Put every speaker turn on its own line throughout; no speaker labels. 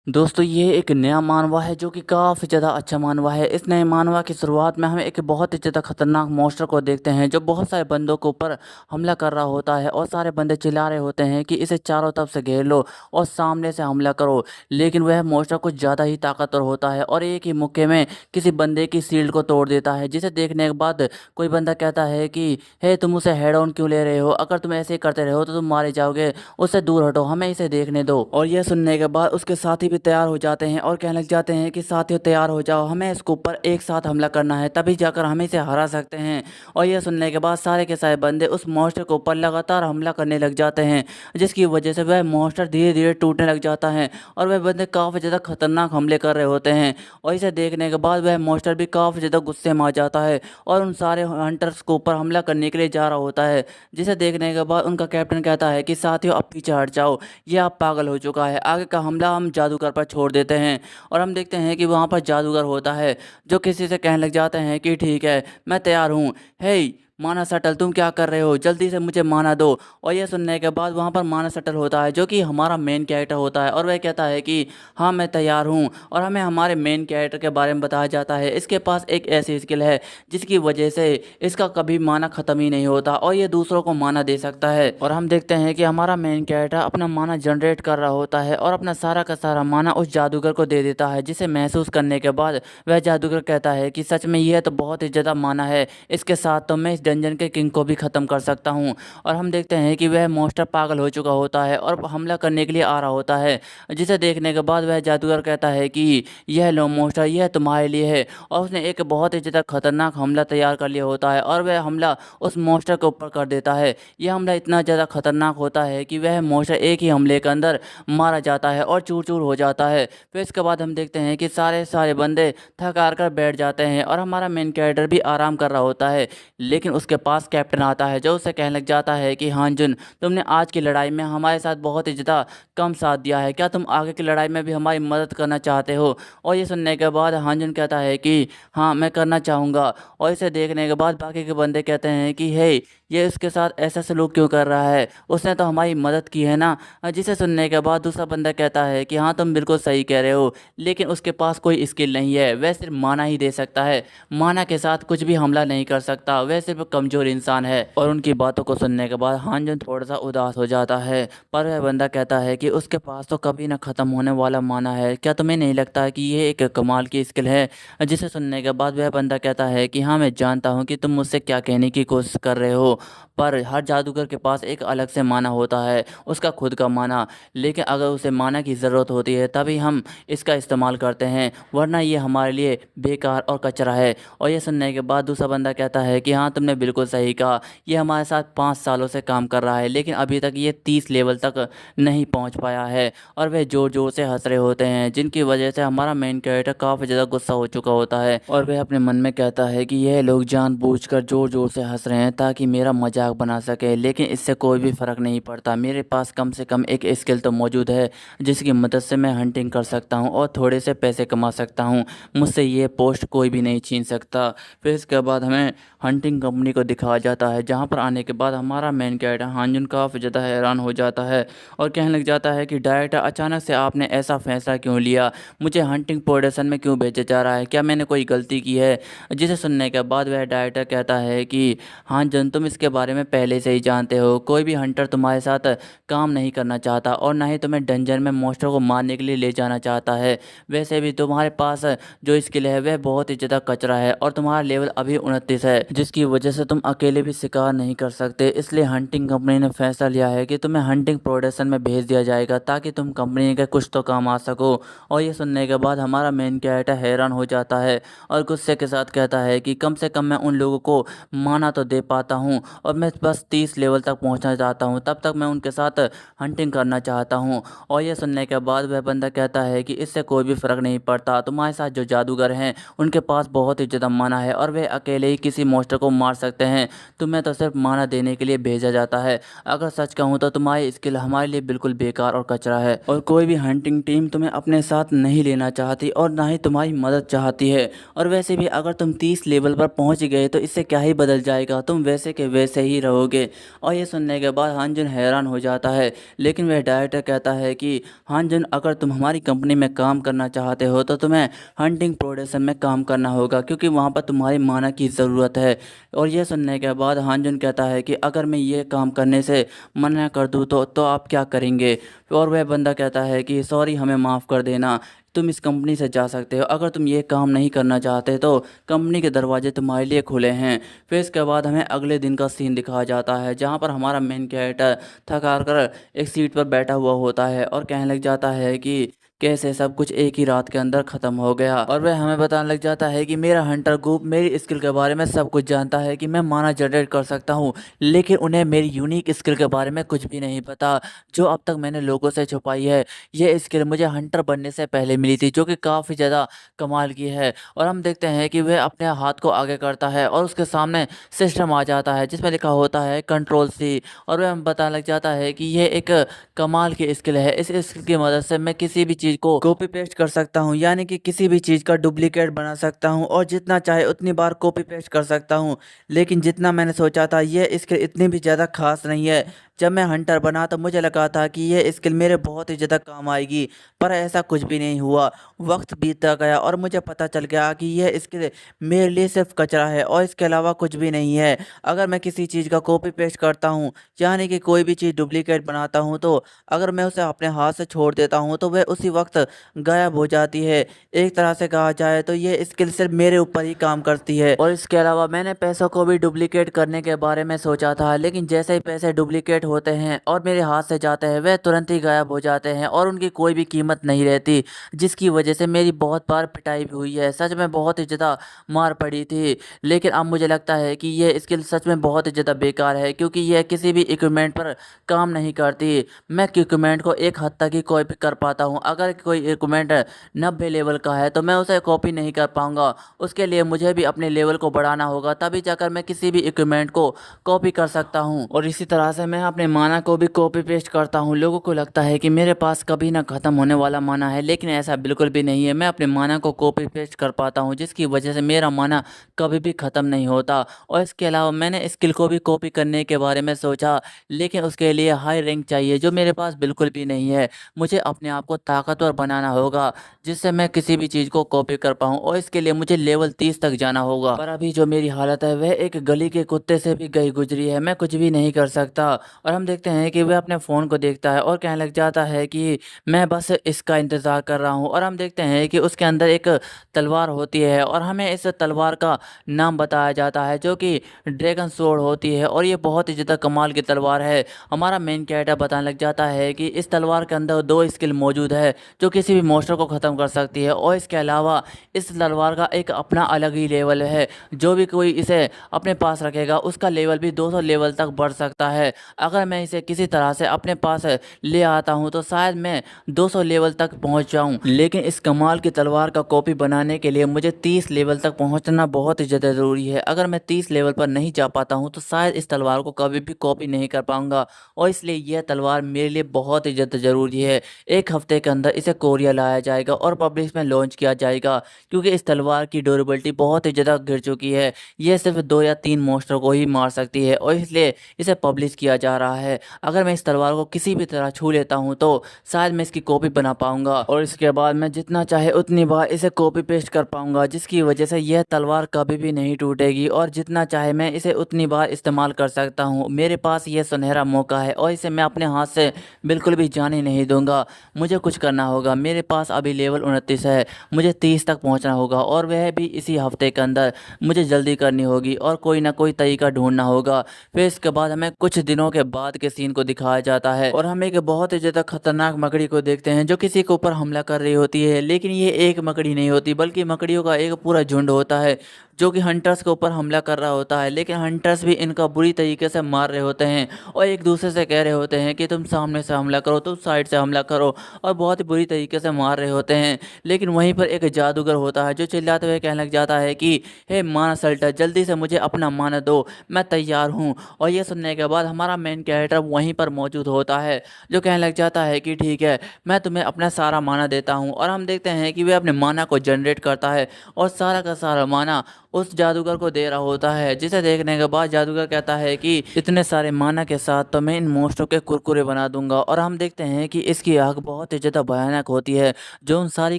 दोस्तों ये एक नया मानवा है जो कि काफ़ी ज़्यादा अच्छा मानवा है। इस नए मानवा की शुरुआत में हम एक बहुत ही ज़्यादा खतरनाक मॉन्स्टर को देखते हैं जो बहुत सारे बंदों के ऊपर हमला कर रहा होता है और सारे बंदे चिल्ला रहे होते हैं कि इसे चारों तरफ से घेर लो और सामने से हमला करो। लेकिन वह मॉन्स्टर कुछ ज़्यादा ही ताकतवर होता है और एक ही मुक्के में किसी बंदे की शील्ड को तोड़ देता है, जिसे देखने के बाद कोई बंदा कहता है कि हे तुम उसे हेड ऑन क्यों ले रहे हो? अगर तुम ऐसे ही करते रहो तो तुम मारे जाओगे। उससे दूर हटो, हमें इसे देखने दो। और यह सुनने के बाद उसके साथी भी तैयार हो जाते हैं और कहने लग जाते हैं कि साथियों तैयार हो जाओ, हमें इसके ऊपर एक साथ हमला करना है, तभी जाकर हम इसे हरा सकते हैं। और यह सुनने के बाद सारे के सारे बंदे उस मॉन्स्टर के ऊपर लगातार हमला करने लग जाते हैं, जिसकी वजह से वह मॉन्स्टर धीरे धीरे टूटने लग जाता है और वह बंदे काफ़ी ज़्यादा खतरनाक हमले कर रहे होते हैं। और इसे देखने के बाद वह मॉन्स्टर भी काफ़ी ज़्यादा गुस्से में आ जाता है और उन सारे हंटर्स के ऊपर हमला करने के लिए जा रहा होता है, जिसे देखने के बाद उनका कैप्टन कहता है कि साथियों अब पीछे हट जाओ, ये अब पागल हो चुका है, आगे का हमला हम जादूगर पर छोड़ देते हैं। और हम देखते हैं कि वहाँ पर जादूगर होता है जो किसी से कहने लग जाते हैं कि ठीक है मैं तैयार हूँ, हे माना सटल तुम क्या कर रहे हो, जल्दी से मुझे माना दो। और यह सुनने के बाद वहाँ पर माना सटल होता है जो कि हमारा मेन कैरेक्टर होता है और वह कहता है कि हाँ मैं तैयार हूँ। और हमें हमारे मेन कैरेक्टर के बारे में बताया जाता है, इसके पास एक ऐसी स्किल है जिसकी वजह से इसका कभी माना ख़त्म ही नहीं होता और ये दूसरों को माना दे सकता है। और हम देखते हैं कि हमारा मेन कैरेक्टर अपना माना जनरेट कर रहा होता है और अपना सारा का सारा माना उस जादूगर को दे देता है, जिसे महसूस करने के बाद वह जादूगर कहता है कि सच में यह तो बहुत ही ज़्यादा माना है, इसके साथ तो मैं इस डंजन के किंग को भी ख़त्म कर सकता हूँ। और हम देखते हैं कि वह मॉन्स्टर पागल हो चुका होता है और हमला करने के लिए आ रहा होता है, जिसे देखने के बाद वह जादूगर कहता है कि यह लो मॉन्स्टर, यह तुम्हारे लिए है। और उसने एक बहुत ही ज़्यादा खतरनाक हमला तैयार कर लिया होता है और वह हमला उस मॉन्स्टर के ऊपर कर देता है। यह हमला इतना ज़्यादा खतरनाक होता है कि वह मॉन्स्टर एक ही हमले के अंदर मारा जाता है और चूर चूर हो जाता है। फिर इसके बाद हम देखते हैं कि सारे सारे बंदे थक हार कर बैठ जाते हैं और हमारा मेन कैरेक्टर भी आराम कर रहा होता है। लेकिन उसके पास कैप्टन आता है जो उसे कहने लग जाता है कि हांजुन, तुमने आज की लड़ाई में हमारे साथ बहुत ही ज़्यादा कम साथ दिया है, क्या तुम आगे की लड़ाई में भी हमारी मदद करना चाहते हो? और ये सुनने के बाद हांजुन कहता है कि हाँ मैं करना चाहूँगा। और इसे देखने के बाद बाकी के बंदे कहते हैं कि हे ये उसके साथ ऐसा सलूक क्यों कर रहा है, उसने तो हमारी मदद की है ना। जिसे सुनने के बाद दूसरा बंदा कहता है कि हाँ तुम बिल्कुल सही कह रहे हो, लेकिन उसके पास कोई स्किल नहीं है, वह सिर्फ माना ही दे सकता है, माना के साथ कुछ भी हमला नहीं कर सकता, वह सिर्फ कमज़ोर इंसान है। और उनकी बातों को सुनने के बाद हांजन थोड़ा सा उदास हो जाता है, पर वह बंदा कहता है कि उसके पास तो कभी ना ख़त्म होने वाला माना है, क्या तुम्हें नहीं लगता कि ये एक कमाल की स्किल है? जिसे सुनने के बाद वह बंदा कहता है कि हाँ मैं जानता हूँ कि तुम मुझसे क्या कहने की कोशिश कर रहे हो, पर हर जादूगर के पास एक अलग से माना होता है, उसका खुद का माना। लेकिन अगर उसे माना की ज़रूरत होती है तभी हम इसका इस्तेमाल करते हैं, वरना ये हमारे लिए बेकार और कचरा है। और ये सुनने के बाद दूसरा बंदा कहता है कि हाँ तुमने बिल्कुल सही कहा, ये हमारे साथ 5 सालों से काम कर रहा है लेकिन अभी तक ये 30 लेवल तक नहीं पहुंच पाया है। और वे ज़ोर ज़ोर से हंस रहे होते हैं, जिनकी वजह से हमारा मेन कैरेक्टर काफ़ी ज़्यादा गुस्सा हो चुका होता है और वह अपने मन में कहता है कि यह लोग जानबूझकर ज़ोर ज़ोर से हंस रहे हैं ताकि मेरा मजाक बना सके, लेकिन इससे कोई भी फ़र्क नहीं पड़ता, मेरे पास कम से कम एक स्किल तो मौजूद है जिसकी मदद से मैं हंटिंग कर सकता हूँ और थोड़े से पैसे कमा सकता हूँ, मुझसे ये पोस्ट कोई भी नहीं छीन सकता। फिर इसके बाद हमें हंटिंग कंपनी को दिखाया जाता है, जहाँ पर आने के बाद हमारा मेन कैरेक्टर हांजुन काफ़ी ज़्यादा हैरान हो जाता है और कहने लग जाता है कि डायरेक्टर अचानक से आपने ऐसा फैसला क्यों लिया, मुझे हंटिंग प्रोडक्शन में क्यों भेजा जा रहा है, क्या मैंने कोई गलती की है? जिसे सुनने के बाद वह डायरेक्टर कहता है कि हांजुन तुम इसके बारे में पहले से ही जानते हो, कोई भी हंटर तुम्हारे साथ काम नहीं करना चाहता और ना ही तुम्हें डंजन में मॉन्स्टर को मारने के लिए ले जाना चाहता है। वैसे भी तुम्हारे पास जो स्किल है वह बहुत ही ज़्यादा कचरा है और तुम्हारा लेवल अभी 29 है, जिसकी वजह से तुम अकेले भी शिकार नहीं कर सकते, इसलिए हंटिंग कंपनी ने फैसला लिया है कि तुम्हें हंटिंग प्रोडक्शन में भेज दिया जाएगा ताकि तुम कंपनी के कुछ तो काम आ सको। और ये सुनने के बाद हमारा मेन कैरेक्टर हैरान हो जाता है और गुस्से के साथ कहता है कि कम से कम मैं उन लोगों को माना तो दे पाता हूँ और मैं बस 30 लेवल तक पहुँचना चाहता हूँ, तब तक मैं उनके साथ हंटिंग करना चाहता हूँ। और ये सुनने के बाद वह बंदा कहता है कि इससे कोई भी फ़र्क नहीं पड़ता, तुम्हारे साथ जो जादूगर हैं उनके पास बहुत ही ज़्यादा माना है और वे अकेले ही किसी मॉन्स्टर को मार सकते हैं। तुम्हें तो सिर्फ माना देने के लिए भेजा जाता है। अगर सच कहूँ तो तुम्हारी स्किल हमारे लिए बिल्कुल बेकार और कचरा है और कोई भी हंटिंग टीम तुम्हें अपने साथ नहीं लेना चाहती और ना ही तुम्हारी मदद चाहती है। और वैसे भी अगर तुम 30 लेवल पर पहुंच गए तो इससे क्या ही बदल जाएगा, तुम वैसे के वैसे ही रहोगे। और ये सुनने के बाद हानजुन हैरान हो जाता है, लेकिन वह डायरेक्टर कहता है कि हानजुन, अगर तुम हमारी कंपनी में काम करना चाहते हो तो तुम्हें हंटिंग प्रोडक्शन में काम करना होगा, क्योंकि वहाँ पर तुम्हारी माना की ज़रूरत है। और ये सुनने के बाद हानजुन कहता है कि अगर मैं ये काम करने से मना कर दूँ तो आप क्या करेंगे। और वह बंदा कहता है कि सॉरी, हमें माफ़ कर देना, तुम इस कंपनी से जा सकते हो। अगर तुम ये काम नहीं करना चाहते तो कंपनी के दरवाजे तुम्हारे लिए खुले हैं। फिर इसके बाद हमें अगले दिन का सीन दिखाया जाता है, जहाँ पर हमारा मेन कैरेक्टर थक हार कर एक सीट पर बैठा हुआ होता है और कहने लग जाता है कि कैसे सब कुछ एक ही रात के अंदर ख़त्म हो गया। और वह हमें बताने लग जाता है कि मेरा हंटर ग्रुप मेरी स्किल के बारे में सब कुछ जानता है कि मैं माना जनरेट कर सकता हूँ, लेकिन उन्हें मेरी यूनिक स्किल के बारे में कुछ भी नहीं पता, जो अब तक मैंने लोगों से छुपाई है। ये स्किल मुझे हंटर बनने से पहले मिली थी, जो कि काफ़ी ज़्यादा कमाल की है। और हम देखते हैं कि वह अपने हाथ को आगे करता है और उसके सामने सिस्टम आ जाता है जिसमें लिखा होता है कंट्रोल सी। और वह हमें बताने लग जाता है कि यह एक कमाल की स्किल है। इस स्किल की मदद से मैं किसी भी चीज़ को कॉपी पेस्ट कर सकता हूँ, यानी कि किसी भी चीज़ का डुप्लीकेट बना सकता हूँ और जितना चाहे उतनी बार कॉपी पेस्ट कर सकता हूँ। लेकिन जितना मैंने सोचा था, यह स्किल इतनी भी ज़्यादा खास नहीं है। जब मैं हंटर बना तो मुझे लगा था कि यह स्किल मेरे बहुत ही ज़्यादा काम आएगी, पर ऐसा कुछ भी नहीं हुआ। वक्त बीतता गया और मुझे पता चल गया कि यह स्किल मेरे लिए सिर्फ कचरा है और इसके अलावा कुछ भी नहीं है। अगर मैं किसी चीज़ का कॉपी पेस्ट करता हूँ, यानी कि कोई भी चीज़ डुप्लीकेट बनाता हूँ, तो अगर मैं उसे अपने हाथ से छोड़ देता हूँ तो वह उसी वक्त गायब हो जाती है। एक तरह से कहा जाए तो ये स्किल सिर्फ मेरे ऊपर ही काम करती है। और इसके अलावा मैंने पैसों को भी डुप्लीकेट करने के बारे में सोचा था, लेकिन जैसे ही पैसे डुप्लीकेट होते हैं और मेरे हाथ से जाते हैं, वह तुरंत ही गायब हो जाते हैं और उनकी कोई भी कीमत नहीं रहती, जिसकी वजह से मेरी बहुत बार पिटाई भी हुई है। सच में बहुत ही ज़्यादा मार पड़ी थी। लेकिन अब मुझे लगता है कि ये स्किल सच में बहुत ही ज़्यादा बेकार है, क्योंकि यह किसी भी इक्विपमेंट पर काम नहीं करती। मैं इक्विपमेंट को एक हद तक ही कॉपी कर पाता हूँ। अगर कोई इक्विपमेंट 90 लेवल का है तो मैं उसे कॉपी नहीं कर पाऊंगा। उसके लिए मुझे भी अपने लेवल को बढ़ाना होगा, तभी जाकर मैं किसी भी इक्विपमेंट को कॉपी कर सकता हूँ। और इसी तरह से मैं अपने माना को भी कॉपी पेस्ट करता हूँ। लोगों को लगता है कि मेरे पास कभी ना ख़त्म होने वाला माना है, लेकिन ऐसा बिल्कुल भी नहीं है। मैं अपने माना को कॉपी पेस्ट कर पाता हूँ, जिसकी वजह से मेरा माना कभी भी ख़त्म नहीं होता। और इसके अलावा मैंने स्किल को भी कॉपी करने के बारे में सोचा, लेकिन उसके लिए हाई रैंक चाहिए, जो मेरे पास बिल्कुल भी नहीं है। मुझे अपने आप को ताकतवर बनाना होगा, जिससे मैं किसी भी चीज़ को कॉपी कर पाऊँ, और इसके लिए मुझे लेवल 30 तक जाना होगा। पर अभी जो मेरी हालत है वह एक गली के कुत्ते से भी गई गुजरी है। मैं कुछ भी नहीं कर सकता। और हम देखते हैं कि वह अपने फ़ोन को देखता है और कहने लग जाता है कि मैं बस इसका इंतज़ार कर रहा हूँ। और हम देखते हैं कि उसके अंदर एक तलवार होती है और हमें इस तलवार का नाम बताया जाता है, जो कि ड्रैगन सोर्ड होती है। और ये बहुत ही ज़्यादा कमाल की तलवार है। हमारा मेन कैरेक्टर बताने लग जाता है कि इस तलवार के अंदर 2 स्किल मौजूद है, जो किसी भी मॉन्स्टर को ख़त्म कर सकती है। और इसके अलावा इस तलवार का एक अपना अलग ही लेवल है। जो भी कोई इसे अपने पास रखेगा उसका लेवल भी 200 लेवल तक बढ़ सकता है। अगर मैं इसे किसी तरह से अपने पास ले आता हूँ तो शायद मैं 200 लेवल तक पहुँच जाऊँ, लेकिन इस कमाल की तलवार का कॉपी बनाने के लिए मुझे 30 लेवल तक पहुँचना बहुत ही ज़्यादा ज़रूरी है। अगर मैं 30 लेवल पर नहीं जा पाता हूँ तो शायद इस तलवार को कभी भी कॉपी नहीं कर पाऊँगा, और इसलिए यह तलवार मेरे लिए बहुत ही ज़्यादा ज़रूरी है। 1 हफ्ते के अंदर इसे कोरिया लाया जाएगा और पब्लिश में लॉन्च किया जाएगा, क्योंकि इस तलवार की ड्यूरेबिलिटी बहुत ही ज़्यादा गिर चुकी है। यह सिर्फ 2 या 3 मॉन्स्टर को ही मार सकती है, और इसलिए इसे पब्लिश किया जा रहा है। अगर मैं इस तलवार को किसी भी तरह छू लेता हूँ तो शायद मैं इसकी कॉपी बना पाऊँगा, और इसके बाद मैं जितना चाहे उतनी बार इसे कॉपी पेस्ट कर पाऊँगा, जिसकी वजह से यह तलवार कभी भी नहीं टूटेगी, और जितना चाहे मैं इसे उतनी बार इस्तेमाल कर सकता हूँ। मेरे पास यह सुनहरा मौका है और इसे मैं अपने हाथ से बिल्कुल भी जाने नहीं दूंगा। मुझे कुछ करना होगा। मेरे पास अभी लेवल 29 है, मुझे 30 तक पहुँचना होगा, और वह भी इसी हफ्ते के अंदर। मुझे जल्दी करनी होगी और कोई ना कोई तरीका ढूंढना होगा। फिर इसके बाद हमें कुछ दिनों के बाद के सीन को दिखाया जाता है और हम एक बहुत ही ज़्यादा खतरनाक मकड़ी को देखते हैं, जो किसी के ऊपर हमला कर रही होती है। लेकिन ये एक मकड़ी नहीं होती, बल्कि मकड़ियों का एक पूरा झुंड होता है, जो कि हंटर्स के ऊपर हमला कर रहा होता है, लेकिन हंटर्स भी इनका बुरी तरीके से मार रहे होते हैं और एक दूसरे से कह रहे होते हैं कि तुम सामने से हमला करो, तुम साइड से हमला करो, और बहुत ही बुरी तरीके से मार रहे होते हैं। लेकिन वहीं पर एक जादूगर होता है जो चिल्लाते हुए कहने लग जाता है कि हे माना सल्टर, जल्दी से मुझे अपना माना दो, मैं तैयार हूँ। और ये सुनने के बाद हमारा मेन कैरेक्टर वहीं पर मौजूद होता है, जो कहने लग जाता है कि ठीक है, मैं तुम्हें अपना सारा माना देता हूँ। और हम देखते हैं कि वह अपने माना को जनरेट करता है और सारा का सारा माना उस जादूगर को दे रहा होता है, जिसे देखने के बाद जादूगर कहता है कि इतने सारे माना के साथ तो मैं इन मोस्टों के कुरकुरे बना दूंगा। और हम देखते हैं कि इसकी आग बहुत ही ज़्यादा भयानक होती है, जो उन सारी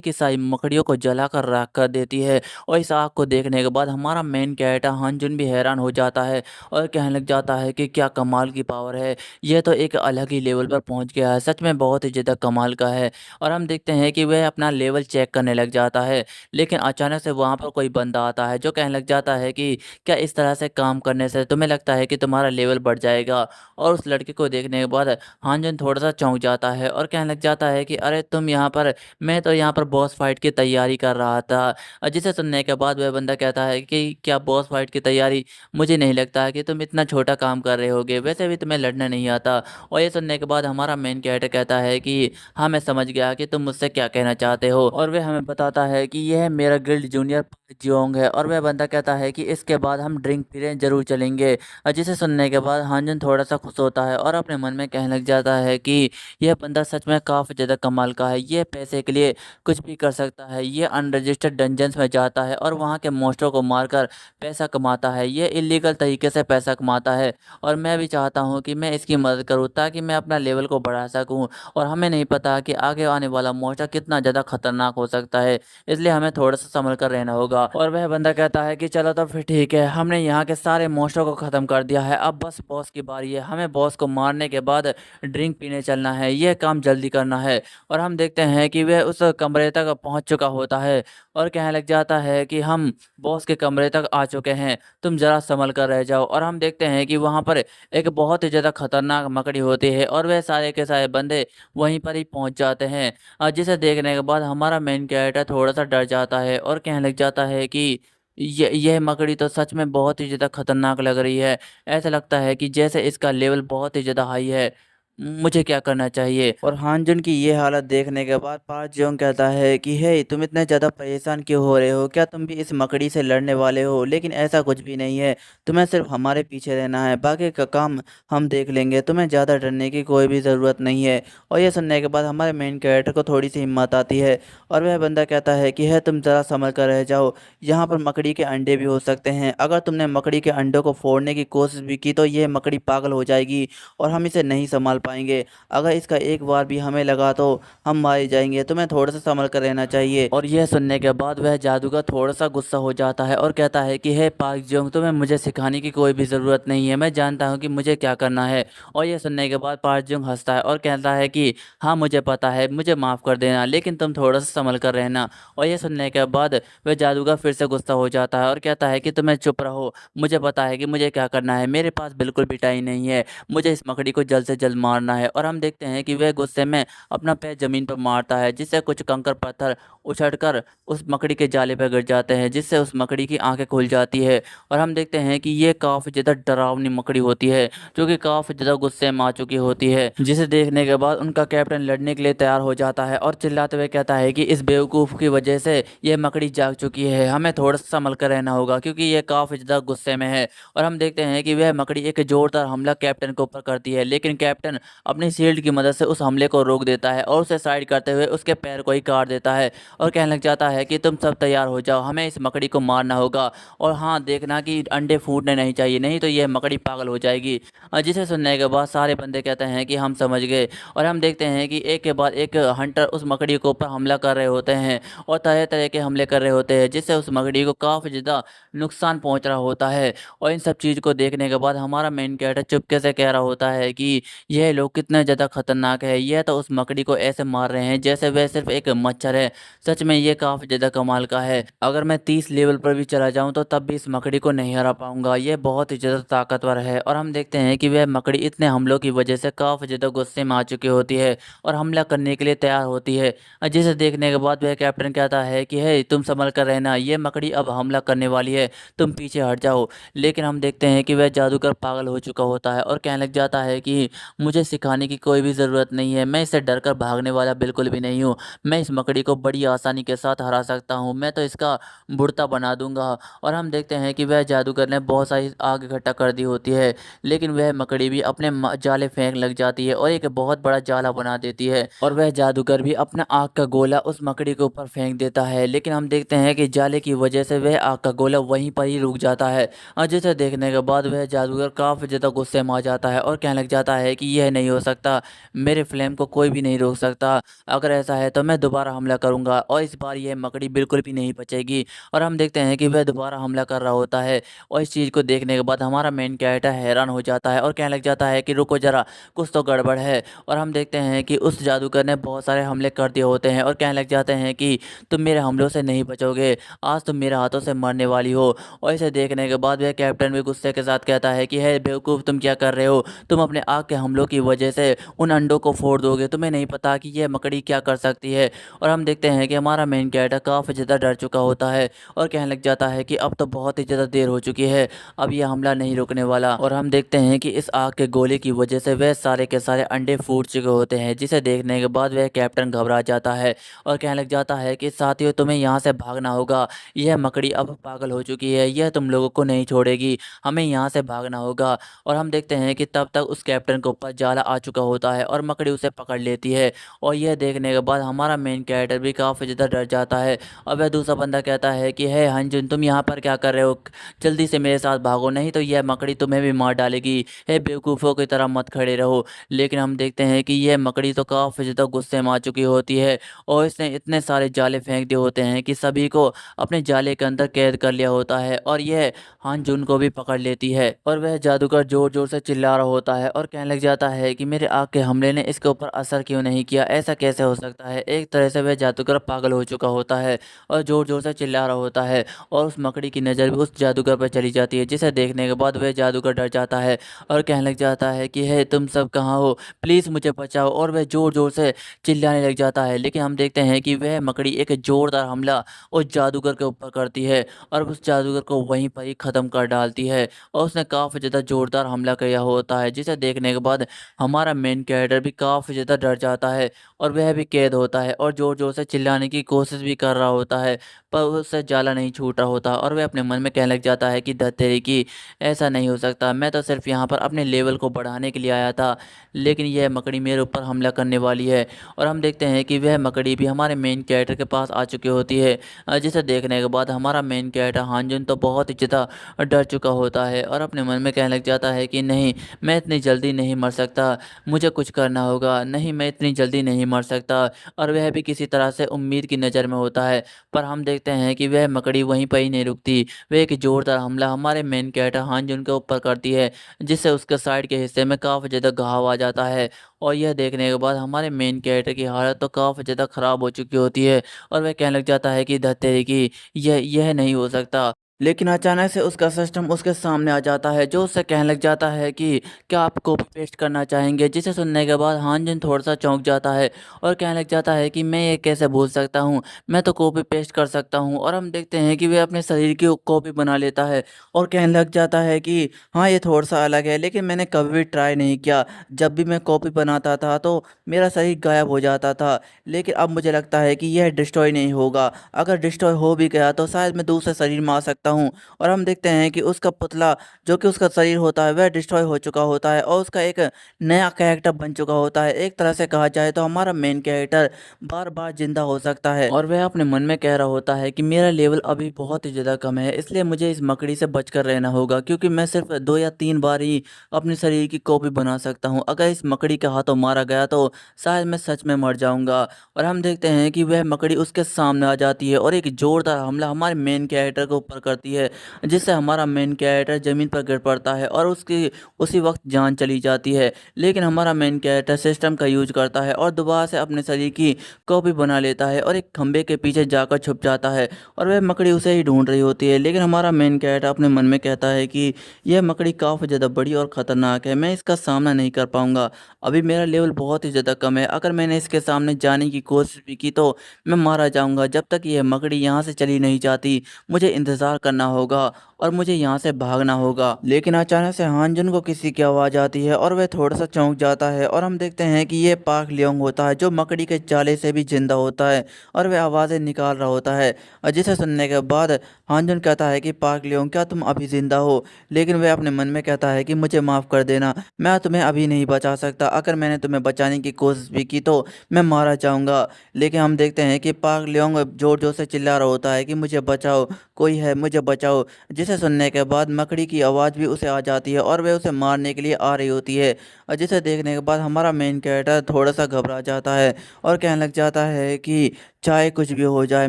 की सारी मकड़ियों को जलाकर राख कर देती है। और इस आग को देखने के बाद हमारा मेन कैरेक्टर हानजुन भी हैरान हो जाता है और कहने लग जाता है कि क्या कमाल की पावर है, यह तो एक अलग ही लेवल पर पहुंच गया है, सच में बहुत ही ज़्यादा कमाल का है। और हम देखते हैं कि वह अपना लेवल चेक करने लग जाता है, लेकिन अचानक से वहाँ पर कोई बंदा आता है जो कहने लग जाता है कि क्या इस तरह से काम करने से तुम्हें लगता है कि तुम्हारा लेवल बढ़ जाएगा। और उस लड़के को देखने के बाद हानजन थोड़ा सा चौंक जाता है और कहने लग जाता है कि अरे तुम यहाँ पर, मैं तो यहाँ पर बॉस फाइट की तैयारी कर रहा था। जिसे सुनने के बाद वह बंदा कहता है कि क्या बॉस फाइट की तैयारी, मुझे नहीं लगता है कि तुम इतना छोटा काम कर रहे होगे, वैसे भी तुम्हें लड़ना नहीं आता। और ये सुनने के बाद हमारा मेन कैरेक्टर कहता है कि हाँ, मैं समझ गया कि तुम मुझसे क्या कहना चाहते हो। और वह हमें बताता है कि यह मेरा गिल्ड जूनियर जियोंग है। और वह बंदा कहता है कि इसके बाद हम ड्रिंक पीने जरूर चलेंगे। जिसे सुनने के बाद हांजन थोड़ा सा खुश होता है और अपने मन में कहने लग जाता है कि यह बंदा सच में काफ़ी ज़्यादा कमाल का है, ये पैसे के लिए कुछ भी कर सकता है। ये अनरजिस्टर्ड डंजन्स में जाता है और वहाँ के मोस्टरों को मारकर पैसा कमाता है, ये इलीगल तरीके से पैसा कमाता है। और मैं भी चाहता हूँ कि मैं इसकी मदद करूँ ताकि मैं अपना लेवल को बढ़ा सकूँ। और हमें नहीं पता कि आगे आने वाला मोस्टर कितना ज़्यादा खतरनाक हो सकता है, इसलिए हमें थोड़ा सा संभल कर रहना होगा। और वह बंदा कहता है कि चलो तो फिर ठीक है, हमने यहाँ के सारे मोस्टरों को ख़त्म कर दिया है, अब बस बॉस की बारी है, हमें बॉस को मारने के बाद ड्रिंक पीने चलना है, यह काम जल्दी करना है। और हम देखते हैं कि वह उस कमरे तक पहुँच चुका होता है और कहने लग जाता है कि हम बॉस के कमरे तक आ चुके हैं, तुम ज़रा संभल कर रह जाओ। और हम देखते हैं कि वहाँ पर एक बहुत ही ज़्यादा खतरनाक मकड़ी होती है और वह सारे के सारे बंदे वहीं पर ही पहुँच जाते हैं। जिसे देखने के बाद हमारा मेन कैरेक्टर थोड़ा सा डर जाता है और कहने लग जाता है कि यह मकड़ी तो सच में बहुत ही ज़्यादा खतरनाक लग रही है, ऐसा लगता है कि जैसे इसका लेवल बहुत ही ज़्यादा हाई है, मुझे क्या करना चाहिए। और हानजुन की ये हालत देखने के बाद पार्क जियोंग कहता है कि हे, तुम इतने ज़्यादा परेशान क्यों हो रहे हो, क्या तुम भी इस मकड़ी से लड़ने वाले हो? लेकिन ऐसा कुछ भी नहीं है, तुम्हें सिर्फ हमारे पीछे रहना है, बाकी का काम हम देख लेंगे, तुम्हें ज़्यादा डरने की कोई भी ज़रूरत नहीं है। और ये सुनने के बाद हमारे मेन कैरेक्टर को थोड़ी सी हिम्मत आती है और वह बंदा कहता है कि है, तुम ज़रा संभल कर रह जाओ, यहाँ पर मकड़ी के अंडे भी हो सकते हैं, अगर तुमने मकड़ी के अंडों को फोड़ने की कोशिश भी की तो यह मकड़ी पागल हो जाएगी और हम इसे नहीं संभाल पाएंगे, अगर इसका एक बार भी हमें लगा तो हम मारे जाएंगे, तुम्हें थोड़ा सा संभल कर रहना चाहिए। और यह सुनने के बाद वह जादूगर थोड़ा सा गुस्सा हो जाता है और कहता है कि हे पार्क जियोंग, तुम्हें मुझे सिखाने की कोई भी ज़रूरत नहीं है, मैं जानता हूँ कि मुझे क्या करना है। और यह सुनने के बाद पार्क जियोंग हंसता है और कहता है कि हाँ, मुझे पता है, मुझे माफ़ कर देना, लेकिन तुम थोड़ा सा संभल कर रहना। और यह सुनने के बाद वह जादूगर फिर से गुस्सा हो जाता है और कहता है कि तुम्हें चुप रहो, मुझे पता है कि मुझे क्या करना है, मेरे पास बिल्कुल भी टाइम नहीं है, मुझे इस मकड़ी को जल्द से जल्द मारना है। और हम देखते हैं कि वह गुस्से में अपना पैर ज़मीन पर मारता है, जिससे कुछ कंकड़ पत्थर उछड़कर उस मकड़ी के जाले पर गिर जाते हैं, जिससे उस मकड़ी की आंखें खुल जाती है। और हम देखते हैं कि ये काफ़ी ज़्यादा डरावनी मकड़ी होती है, जो कि काफ़ी ज़्यादा गुस्से में आ चुकी होती है, जिसे देखने के बाद उनका कैप्टन लड़ने के लिए तैयार हो जाता है और चिल्लाते हुए कहता है कि इस बेवकूफ़ की वजह से यह मकड़ी जाग चुकी है, हमें थोड़ा सा संभल कर रहना होगा क्योंकि यह काफ़ी ज़्यादा गुस्से में है। और हम देखते हैं कि वह मकड़ी एक जोरदार हमला कैप्टन के ऊपर करती है, लेकिन कैप्टन अपनी शील्ड की मदद से उस हमले को रोक देता है और उसे साइड करते हुए उसके पैर को ही काट देता है और कहने लग जाता है कि तुम सब तैयार हो जाओ, हमें इस मकड़ी को मारना होगा। और हाँ, देखना कि अंडे फूटने नहीं चाहिए, नहीं तो यह मकड़ी पागल हो जाएगी। जिसे सुनने के बाद सारे बंदे कहते हैं कि हम समझ गए। और हम देखते हैं कि एक के बाद एक हंटर उस मकड़ी के ऊपर हमला कर रहे होते हैं और तरह तरह के हमले कर रहे होते हैं, जिससे उस मकड़ी को काफ़ी ज़्यादा नुकसान पहुंच रहा होता है। और इन सब चीज़ को देखने के बाद हमारा मेन कैरेक्टर चुपके से कह रहा होता है कि यह ये लोग कितने ज़्यादा खतरनाक है। यह तो उस मकड़ी को ऐसे मार रहे हैं जैसे वह सिर्फ एक मच्छर है। सच में ये काफ़ी ज़्यादा कमाल का है। अगर मैं 30 लेवल पर भी चला जाऊँ तो तब भी इस मकड़ी को नहीं हरा पाऊँगा। ये बहुत ही ज़्यादा ताकतवर है और हम देखते हैं कि वह मकड़ी इतने हमलों की वजह से काफ़ी ज़्यादा गुस्से में आ चुकी होती है और हमला करने के लिए तैयार होती है। जिसे देखने के बाद वह कैप्टन कहता है कि हे तुम संभल कर रहना, ये मकड़ी अब हमला करने वाली है, तुम पीछे हट जाओ। लेकिन हम देखते हैं कि वह जादूगर पागल हो चुका होता है और कहने लग जाता है कि मुझे सिखाने की कोई भी ज़रूरत नहीं है, मैं इससे डर कर भागने वाला बिल्कुल भी नहीं हूँ। मैं इस मकड़ी को बड़ी आसानी के साथ हरा सकता हूँ, मैं तो इसका भुर्ता बना दूंगा। और हम देखते हैं कि वह जादूगर ने बहुत सारी आग इकट्ठा कर दी होती है, लेकिन वह मकड़ी भी अपने जाले फेंक लग जाती है और एक बहुत बड़ा जाला बना देती है और वह जादूगर भी अपना आग का गोला उस मकड़ी के ऊपर फेंक देता है। लेकिन हम देखते हैं कि जाले की वजह से वह आग का गोला वहीं पर ही रुक जाता है। जिसे देखने के बाद वह जादूगर काफ़ी ज़्यादा गुस्से में आ जाता है और कहने लग जाता है कि यह नहीं हो सकता, मेरे फ्लेम को कोई भी नहीं रोक सकता। अगर ऐसा है तो मैं दोबारा हमला करूंगा और इस बार यह मकड़ी बिल्कुल भी नहीं बचेगी। और हम देखते हैं कि वह दोबारा हमला कर रहा होता है और इस चीज़ को देखने के बाद हमारा मेन कैरेक्टर हैरान हो जाता है और कहने लग जाता है कि रुको ज़रा, कुछ तो गड़बड़ है। और हम देखते हैं कि उस जादूगर ने बहुत सारे हमले कर दिए होते हैं और कहने लग जाते हैं कि तुम मेरे हमलों से नहीं बचोगे, आज तुम मेरे हाथों से मरने वाली हो। और इसे देखने के बाद वह कैप्टन भी गुस्से के साथ कहता है कि हे बेवकूफ़, तुम क्या कर रहे हो? तुम अपने आग के हमलों की वजह से उन अंडों को फोड़ दोगे, तुम्हें नहीं पता कि यह मकड़ी क्या कर सकती है। और हम देखते हैं कि हमारा मेन कैरेक्टर काफ़ी ज़्यादा डर चुका होता है और कहने लग जाता है कि अब तो बहुत ही ज़्यादा देर हो चुकी है, अब यह हमला नहीं रुकने वाला। और हम देखते हैं कि इस आग के गोले की वजह से वह सारे के सारे अंडे फूट चुके होते हैं, जिसे देखने के बाद वह कैप्टन घबरा जाता है और कहने लग जाता है कि साथियों, तुम्हें यहाँ से भागना होगा, यह मकड़ी अब पागल हो चुकी है, यह तुम लोगों को नहीं छोड़ेगी, हमें यहाँ से भागना होगा। और हम देखते हैं कि तब तक उस कैप्टन के ऊपर जाला आ चुका होता है और मकड़ी उसे पकड़ लेती है। और यह देखने के बाद हमारा मेन कैरेक्टर भी काफ़ी ज़्यादा डर जाता है और वह दूसरा बंदा कहता है कि हे हंजुन, तुम यहाँ पर क्या कर रहे हो? जल्दी से मेरे साथ भागो, नहीं तो यह मकड़ी तुम्हें भी मार डालेगी। हे बेवकूफ़ों की तरह मत खड़े रहो। लेकिन हम देखते हैं कि यह मकड़ी तो काफ़ी ज़्यादा गुस्से में आ चुकी होती है और इसने इतने सारे जाले फेंक दिए होते हैं कि सभी को अपने जाले के अंदर कैद कर लिया होता है और यह हान-जुन को भी पकड़ लेती है। और वह जादूगर ज़ोर-ज़ोर से चिल्ला रहा होता है और कहने लग जाता है कि मेरे आग के हमले ने इसके ऊपर असर क्यों नहीं किया? ऐसा कैसे हो सकता है? एक तरह से वह जादूगर पागल हो चुका होता है और ज़ोर-ज़ोर से चिल्ला रहा होता है और उस मकड़ी की नज़र भी उस जादूगर पर चली जाती है, जिसे देखने के बाद वह जादूगर डर जाता है और कहने लग जाता है कि हे तुम सब कहाँ हो? प्लीज़ मुझे बचाओ। और वह ज़ोर-ज़ोर से चिल्लाने लग जाता है। लेकिन हम देखते हैं कि वह मकड़ी एक ज़ोरदार हमला उस जादूगर के ऊपर करती है और उस जादूगर को वहीं पर ही ख़त्म कर डालती है और उसने काफ़ी ज़्यादा ज़ोरदार हमला किया होता है, जिसे देखने के बाद हमारा मेन कैरेक्टर भी काफ़ी ज़्यादा डर जाता है और वह भी कैद होता है और ज़ोर-ज़ोर से चिल्लाने की कोशिश भी कर रहा होता है, पर उससे जाला नहीं छूट रहा होता और वह अपने मन में कहने लग जाता है कि धत तेरी की, ऐसा नहीं हो सकता, मैं तो सिर्फ़ यहाँ पर अपने लेवल को बढ़ाने के लिए आया था, लेकिन यह मकड़ी मेरे ऊपर हमला करने वाली है। और हम देखते हैं कि वह मकड़ी भी हमारे मेन कैरेक्टर के पास आ चुकी होती है, जिसे देखने के बाद हमारा मेन कैरेक्टर हानजुन तो बहुत ही ज़्यादा डर चुका होता है और अपने मन में कहने लग जाता है कि नहीं, मैं इतनी जल्दी नहीं मर सकता, मुझे कुछ करना होगा, नहीं मैं इतनी जल्दी नहीं मर सकता। और वह भी किसी तरह से उम्मीद की नज़र में होता है, पर हम देखते हैं कि वह मकड़ी वहीं पर ही नहीं रुकती, वह एक ज़ोरदार हमला हमारे मेन कैरेक्टर हानजुन के ऊपर करती है, जिससे उसके साइड के हिस्से में काफ़ी ज़्यादा घाव आ जाता है। और यह देखने के बाद हमारे मेन कैरेक्टर की हालत तो काफ़ी ज़्यादा ख़राब हो चुकी होती है और वह कहने लग जाता है कि धत तेरी की, यह नहीं हो सकता। लेकिन अचानक से उसका सिस्टम उसके सामने आ जाता है, जो उससे कहने लग जाता है कि क्या आप कॉपी पेस्ट करना चाहेंगे? जिसे सुनने के बाद हानजिन थोड़ा-सा चौंक जाता है और कहने लग जाता है कि मैं ये कैसे भूल सकता हूँ? मैं तो कॉपी पेस्ट कर सकता हूँ। और हम देखते हैं कि वह अपने शरीर की कॉपी बना लेता है और कहने लग जाता है कि हाँ, ये थोड़ा-सा अलग है, लेकिन मैंने कभी भी ट्राई नहीं किया। जब भी मैं कॉपी बनाता था तो मेरा शरीर गायब हो जाता था, लेकिन अब मुझे लगता है कि यह डिस्ट्रॉय नहीं होगा। अगर डिस्ट्रॉय हो भी गया तो शायद मैं दूसरे शरीर में आ सकता हूँ। और हम देखते हैं कि उसका पुतला, जो कि उसका शरीर होता है, वह डिस्ट्रॉय हो चुका होता है और उसका एक नया कैरेक्टर बन चुका होता है। एक तरह से कहा जाए तो हमारा मेन कैरेक्टर बार-बार ज़िंदा हो सकता है और वह अपने मन में कह रहा होता है कि मेरा लेवल अभी बहुत ही ज़्यादा कम है, इसलिए मुझे इस मकड़ी से बचकर रहना होगा, क्योंकि मैं सिर्फ 2 या 3 बार ही अपने शरीर की कॉपी बना सकता हूँ। अगर इस मकड़ी के हाथों मारा गया तो शायद मैं सच में मर जाऊँगा। और हम देखते हैं कि वह मकड़ी उसके सामने आ जाती है और एक ज़ोरदार हमला हमारे मेन कैरेक्टर के ऊपर कर करती है, जिससे हमारा मेन कैरेक्टर ज़मीन पर गिर पड़ता है और उसकी उसी वक्त जान चली जाती है। लेकिन हमारा मेन कैरेक्टर सिस्टम का यूज करता है और दोबारा से अपने शरीर की कॉपी बना लेता है और एक खंबे के पीछे जाकर छुप जाता है और वह मकड़ी उसे ही ढूंढ रही होती है। लेकिन हमारा मेन कैरेक्टर अपने मन में कहता है कि यह मकड़ी काफ़ी ज़्यादा बड़ी और ख़तरनाक है, मैं इसका सामना नहीं कर पाऊंगा। अभी मेरा लेवल बहुत ही ज़्यादा कम है, अगर मैंने इसके सामने जाने की कोशिश भी की तो मैं मारा जाऊंगा। जब तक यह मकड़ी यहाँ से चली नहीं जाती मुझे इंतज़ार करना होगा और मुझे यहाँ से भागना होगा। लेकिन अचानक से हानजुन को किसी की आवाज़ आती है और वह थोड़ा सा चौंक जाता है और हम देखते हैं कि ये पाक लियोंग होता है, जो मकड़ी के जाले से भी जिंदा होता है और वह आवाज़ें निकाल रहा होता है। और जिसे सुनने के बाद हानजुन कहता है कि पाक लियोंग, क्या तुम अभी जिंदा हो? लेकिन वह अपने मन में कहता है कि मुझे माफ़ कर देना, मैं तुम्हें अभी नहीं बचा सकता, अगर मैंने तुम्हें बचाने की कोशिश भी की तो मैं मारा जाऊंगा। लेकिन हम देखते हैं कि पाक लियोंग जोर जोर से चिल्ला रहा होता है कि मुझे बचाओ, कोई है, मुझे बचाओ। जिसे सुनने के बाद मकड़ी की आवाज़ भी उसे आ जाती है और वह उसे मारने के लिए आ रही होती है। और जिसे देखने के बाद हमारा मेन कैरेक्टर थोड़ा सा घबरा जाता है और कहने लग जाता है कि चाहे कुछ भी हो जाए,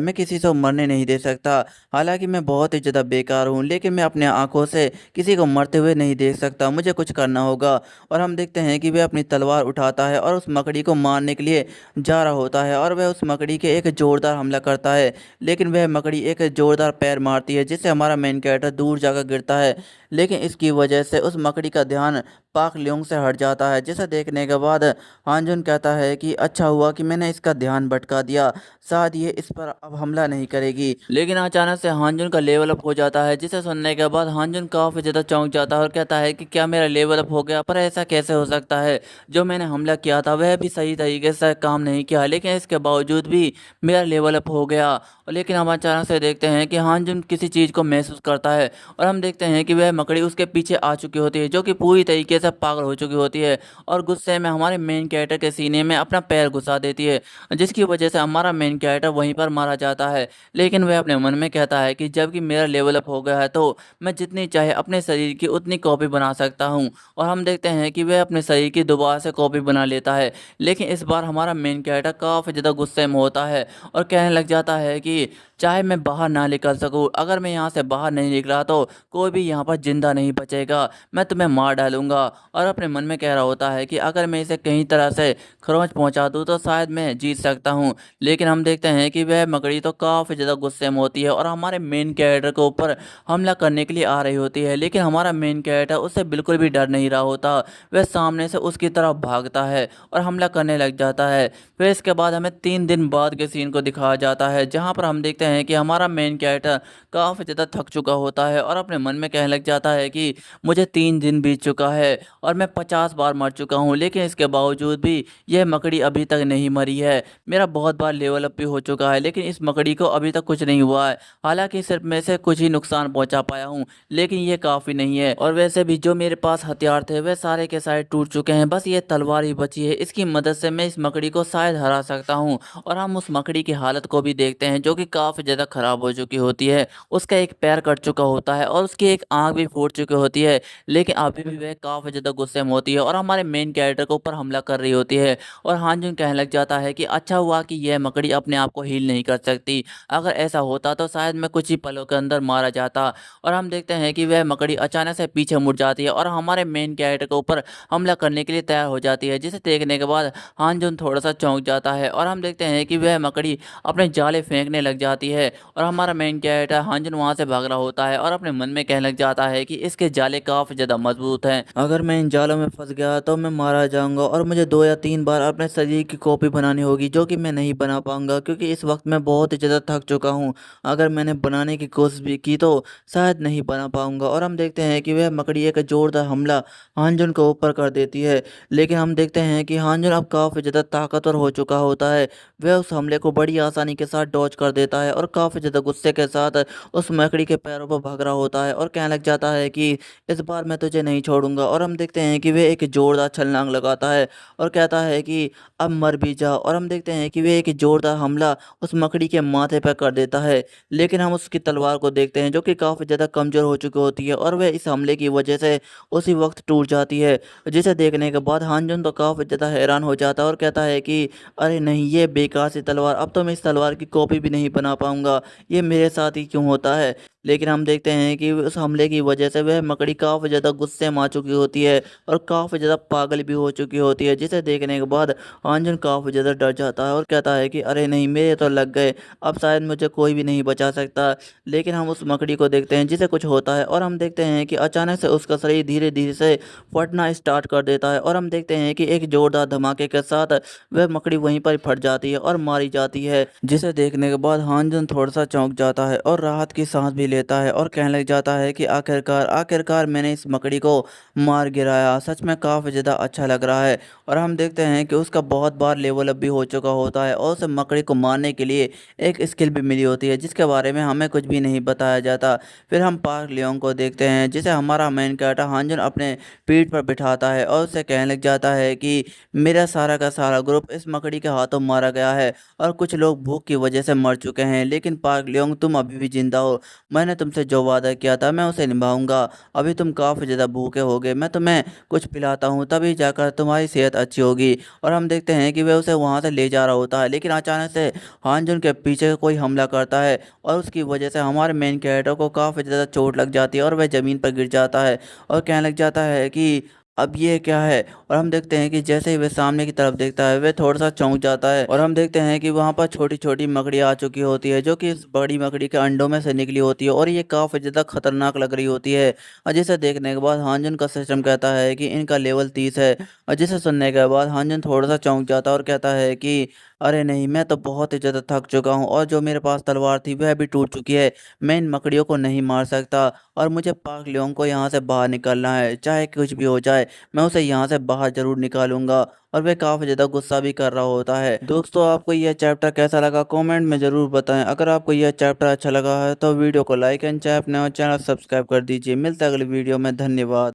मैं किसी को मरने नहीं दे सकता। हालांकि मैं बहुत ही ज़्यादा बेकार हूँ, लेकिन मैं अपने आंखों से किसी को मरते हुए नहीं देख सकता, मुझे कुछ करना होगा। और हम देखते हैं कि वह अपनी तलवार उठाता है और उस मकड़ी को मारने के लिए जा रहा होता है और वह उस मकड़ी के एक जोरदार हमला करता है। लेकिन वह मकड़ी एक जोरदार पैर मारती है, जिससे हमारा मेन कैरेक्टर दूर जाकर गिरता है। लेकिन इसकी वजह से उस मकड़ी का ध्यान पाक लियोंग से हट जाता है। जिसे देखने के बाद हानजुन कहता है कि अच्छा हुआ कि मैंने इसका ध्यान भटका दिया, शायद ये इस पर अब हमला नहीं करेगी। लेकिन अचानक से हानजुन का लेवल अप हो जाता है, जिसे सुनने के बाद हानजुन काफ़ी ज़्यादा चौंक जाता है और कहता है कि क्या मेरा लेवल अप हो गया? पर ऐसा कैसे हो सकता है? जो मैंने हमला किया था वह भी सही तरीके से काम नहीं किया, लेकिन इसके बावजूद भी मेरा लेवल अप हो गया। लेकिन हम अचानक से देखते हैं कि हानजुन किसी चीज़ को महसूस करता है और हम देखते हैं कि वह मकड़ी उसके पीछे आ चुकी होती है, जो कि पूरी तरीके से पागल हो चुकी होती है और गुस्से में हमारे मेन कैरेक्टर के सीने में अपना पैर घुसा देती है, जिसकी वजह से हमारा मेन कैरेक्टर वहीं पर मारा जाता है। लेकिन वह अपने मन में कहता है कि जबकि मेरा लेवल अप हो गया है तो मैं जितनी चाहे अपने शरीर की उतनी कॉपी बना सकता हूँ। और हम देखते हैं कि वह अपने शरीर की दोबारा से कॉपी बना लेता है। लेकिन इस बार हमारा मेन कैरेक्टर काफ़ी ज़्यादा गुस्से में होता है और कहने लग जाता है कि चाहे मैं बाहर ना निकल सकूं, अगर मैं यहाँ से बाहर नहीं निकला तो कोई भी यहाँ पर जिंदा नहीं बचेगा, मैं तुम्हें मार डालूंगा। और अपने मन में कह रहा होता है कि अगर मैं इसे कहीं तरह से खरोंच पहुँचा दूँ तो शायद मैं जीत सकता हूँ। लेकिन हम देखते हैं कि वह मकड़ी तो काफ़ी ज़्यादा गुस्से में होती है और हमारे मेन कैरेक्टर के ऊपर हमला करने के लिए आ रही होती है। लेकिन हमारा मेन कैरेक्टर उससे बिल्कुल भी डर नहीं रहा होता, वह सामने से उसकी तरफ भागता है और हमला करने लग जाता है। फिर इसके बाद हमें 3 दिन बाद के सीन को दिखाया जाता है, जहाँ पर हम देखते हैं कि हमारा मेन कैरेक्टर काफ़ी ज़्यादा थक चुका होता है और अपने मन में कहने लग जाता है कि मुझे 3 दिन बीत चुका है और मैं 50 बार मर चुका हूँ, लेकिन इसके बावजूद भी यह मकड़ी अभी तक नहीं मरी है। मेरा बहुत बार लेवल अप भी हो चुका है, लेकिन इस मकड़ी को अभी तक कुछ नहीं हुआ है। हालांकि सिर्फ मैं से कुछ ही नुकसान पहुंचा पाया हूँ, लेकिन ये काफ़ी नहीं है। और वैसे भी जो मेरे पास हथियार थे वे सारे के सारे टूट चुके हैं, बस ये तलवार ही बची है, इसकी मदद से मैं इस मकड़ी को शायद हरा सकता हूँ। और हम उस मकड़ी की हालत को भी देखते हैं, जो कि काफ़ी ज़्यादा ख़राब हो चुकी होती है। उसका एक पैर कट चुका होता है और उसकी एक आँख भी फूट चुकी होती है, लेकिन अभी भी वह काफ़ी ज़्यादा गुस्से में होती है और हमारे मेन कैरेक्टर के ऊपर हमला कर रही होती है। और हानजुन कहने लग जाता है कि अच्छा हुआ कि यह मकड़ी अपने आप को हील नहीं कर सकती, अगर ऐसा होता तो शायद मैं कुछ ही पलों के अंदर मारा जाता। और हम देखते हैं कि वह मकड़ी अचानक से पीछे मुड़ जाती है और हमारे मेन कैरेक्टर के ऊपर हमला करने के लिए तैयार हो जाती है, जिसे देखने के बाद हानजुन थोड़ा सा चौंक जाता है और हम देखते हैं कि वह मकड़ी अपने जाले फेंकने लग जाती है और हमारा मेन कैरेक्टर हानजुन वहां से भाग रहा होता है और अपने मन में कहने लग जाता है कि इसके जाले काफ़ी ज़्यादा मजबूत हैं, अगर मैं इन जालों में फंस गया तो मैं मारा जाऊंगा और मुझे 2 या 3 बार अपने शरीर की कॉपी बनानी होगी, जो कि मैं नहीं बना पाऊंगा क्योंकि इस वक्त मैं बहुत ही ज़्यादा थक चुका हूँ। अगर मैंने बनाने की कोशिश भी की तो शायद नहीं बना पाऊंगा। और हम देखते हैं कि वह मकड़ी एक जोरदार हमला हानजुन के ऊपर कर देती है। लेकिन हम देखते हैं कि हानजुन अब काफ़ी ज़्यादा ताकतवर हो चुका होता है, वह उस हमले को बड़ी आसानी के साथ डॉज कर देता है और काफ़ी ज़्यादा गुस्से के साथ उस मकड़ी के पैरों पर भाग रहा होता है और कहने लग जाता है कि इस बार मैं तुझे नहीं छोड़ूंगा। और हम देखते हैं कि वह एक जोरदार छलांग लगाता है और कहता है कि अब मर भी जा। और हम देखते हैं कि वह एक जोरदार हमला उस मकड़ी के माथे पर कर देता है। लेकिन हम उसकी तलवार को देखते हैं, जो कि काफ़ी ज़्यादा कमज़ोर हो चुकी होती है और वह इस हमले की वजह से उसी वक्त टूट जाती है। जिसे देखने के बाद हानजुन तो काफ़ी ज़्यादा हैरान हो जाता है और कहता है कि अरे नहीं, ये बेकार सी तलवार, अब तो मैं इस तलवार की कॉपी भी नहीं बना पाऊंगा, ये मेरे साथ ही क्यों होता है। लेकिन हम देखते हैं कि उस हमले की वजह से वह मकड़ी काफ़ी ज़्यादा गुस्से में आ चुकी होती है और काफ़ी ज़्यादा पागल भी हो चुकी होती है, जिसे देखने के बाद हांजन काफ़ी ज़्यादा डर जाता है और कहता है कि अरे नहीं, मेरे तो लग गए, अब शायद मुझे कोई भी नहीं बचा सकता। लेकिन हम उस मकड़ी को देखते हैं जिसे कुछ होता है और हम देखते हैं कि अचानक से उसका शरीर धीरे धीरे से फटना स्टार्ट कर देता है और हम देखते हैं कि एक जोरदार धमाके के साथ वह मकड़ी वहीं पर फट जाती है और मारी जाती है, जिसे देखने के बाद हांजन थोड़ा सा चौंक जाता है और राहत की सांस भी लेता है और कहने लग जाता है कि आखिरकार आखिरकार मैंने इस मकड़ी को मार गिराया, सच में काफ़ी ज़्यादा अच्छा लग रहा है। और हम देखते हैं कि उसका बहुत बार लेवल अप भी हो चुका होता है और उसे मकड़ी को मारने के लिए एक स्किल भी मिली होती है, जिसके बारे में हमें कुछ भी नहीं बताया जाता। फिर हम पार्क लियोंग को देखते हैं, जिसे हमारा मेन कैरेक्टर हांजन अपने पीठ पर बिठाता है और उसे कहने लग जाता है कि मेरा सारा का सारा ग्रुप इस मकड़ी के हाथों मारा गया है और कुछ लोग भूख की वजह से मर चुके हैं, लेकिन पार्क लियोंग तुम अभी भी जिंदा हो। मैंने तुमसे जो वादा किया था मैं उसे निभाऊंगा। अभी तुम काफ़ी ज़्यादा भूखे होगे, मैं तुम्हें कुछ पिलाता हूँ, तभी जाकर तुम्हारी सेहत अच्छी होगी। और हम देखते हैं कि वह उसे वहाँ से ले जा रहा होता है, लेकिन अचानक से हांजन के पीछे कोई हमला करता है और उसकी वजह से हमारे मेन कैरेक्टर को काफ़ी ज़्यादा चोट लग जाती है और वह ज़मीन पर गिर जाता है और कहने लग जाता है कि अब ये क्या है। और हम देखते हैं कि जैसे ही वह सामने की तरफ देखता है वह थोड़ा सा चौंक जाता है और हम देखते हैं कि वहाँ पर छोटी छोटी मकड़ी आ चुकी होती है, जो कि इस बड़ी मकड़ी के अंडों में से निकली होती है और ये काफ़ी ज़्यादा खतरनाक लग रही होती है। और जिसे देखने के बाद हांजन का सिस्टम कहता है कि इनका लेवल 30 है। और जिसे सुनने के बाद हांजन थोड़ा सा चौंक जाता है और कहता है कि अरे नहीं, मैं तो बहुत ही ज़्यादा थक चुका हूँ और जो मेरे पास तलवार थी वह भी टूट चुकी है। मैं इन मकड़ियों को नहीं मार सकता और मुझे पाक लियोंग को यहाँ से बाहर निकलना है, चाहे कुछ भी हो जाए, मैं उसे यहाँ से बाहर ज़रूर निकालूंगा। और वह काफ़ी ज़्यादा गुस्सा भी कर रहा होता है। दोस्तों, आपको यह चैप्टर कैसा लगा कमेंट में ज़रूर बताएं। अगर आपको यह चैप्टर अच्छा लगा है तो वीडियो को लाइक एंड चैनल सब्सक्राइब कर दीजिए। मिलते हैं अगली वीडियो में। धन्यवाद।